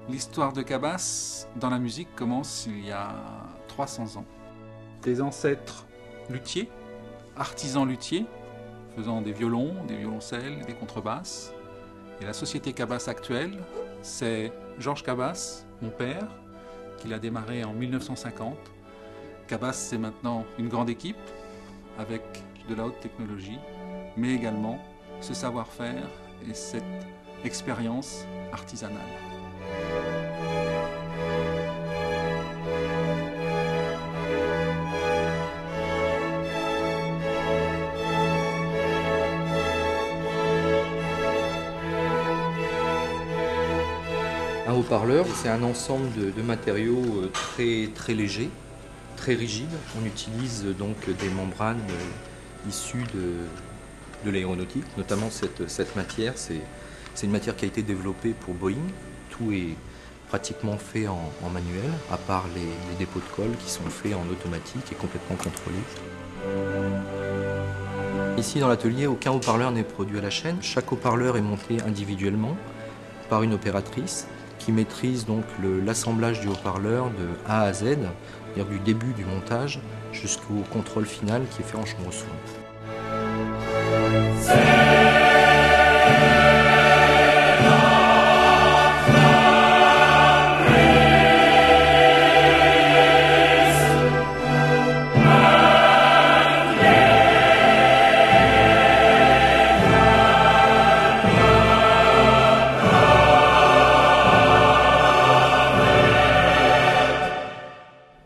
L'histoire de Cabas dans la musique commence il y a 300 ans. Des ancêtres luthiers, artisans luthiers, faisant des violons, des violoncelles, des contrebasses. Et la société Cabas actuelle, c'est Georges Cabas, mon père, qui l'a démarré en 1950. Cabas, c'est maintenant une grande équipe avec de la haute technologie, mais également ce savoir-faire et cette expérience artisanale. Un haut-parleur, c'est un ensemble de matériaux très légers, très rigides. On utilise donc des membranes issues de l'aéronautique, notamment cette matière. C'est une matière qui a été développée pour Boeing. Tout est pratiquement fait en manuel, à part les dépôts de colle qui sont faits en automatique et complètement contrôlés. Ici dans l'atelier, aucun haut-parleur n'est produit à la chaîne. Chaque haut-parleur est monté individuellement par une opératrice qui maîtrise donc l'assemblage du haut-parleur de A à Z, c'est-à-dire du début du montage jusqu'au contrôle final qui est fait en chambre sourde.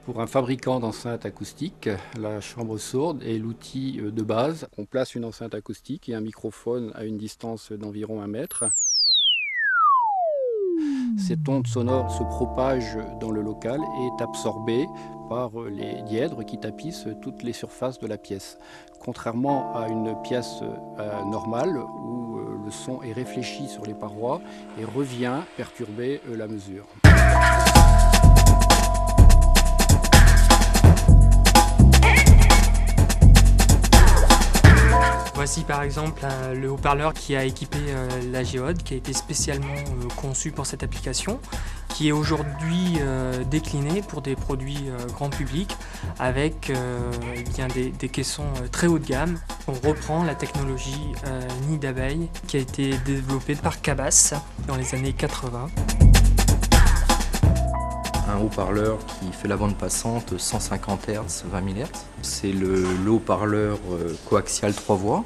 Pour un fabricant d'enceintes acoustiques, la chambre sourde est l'outil de base. On place une enceinte acoustique et un microphone à une distance d'environ 1 mètre. Cette onde sonore se propage dans le local et est absorbée par les dièdres qui tapissent toutes les surfaces de la pièce. Contrairement à une pièce normale où le son est réfléchi sur les parois et revient perturber la mesure. Voici par exemple le haut-parleur qui a équipé la Géode, qui a été spécialement conçu pour cette application, qui est aujourd'hui décliné pour des produits grand public avec des caissons très haut de gamme. On reprend la technologie nid d'abeille qui a été développée par Cabas dans les années 80. Un haut-parleur qui fait la bande passante 150 Hz, 20 000 Hz. C'est le haut-parleur coaxial 3 voies.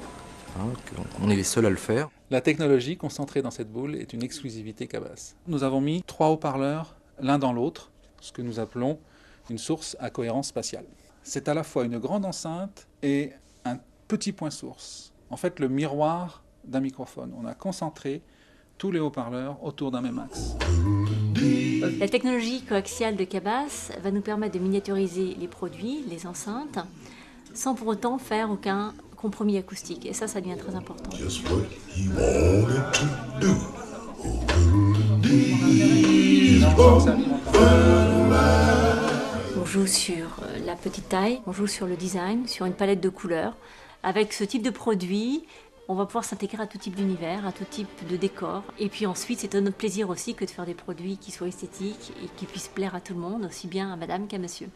On est les seuls à le faire. La technologie concentrée dans cette boule est une exclusivité Cabas. Nous avons mis 3 haut-parleurs l'un dans l'autre, ce que nous appelons une source à cohérence spatiale. C'est à la fois une grande enceinte et un petit point source. En fait, le miroir d'un microphone. On a concentré tous les haut-parleurs autour d'un même axe. La technologie coaxiale de Cabas va nous permettre de miniaturiser les produits, les enceintes, sans pour autant faire aucun compromis acoustique. Et ça devient très important. On joue sur la petite taille, on joue sur le design, sur une palette de couleurs. Avec ce type de produit, on va pouvoir s'intégrer à tout type d'univers, à tout type de décor. Et puis ensuite, c'est un autre plaisir aussi que de faire des produits qui soient esthétiques et qui puissent plaire à tout le monde, aussi bien à madame qu'à monsieur.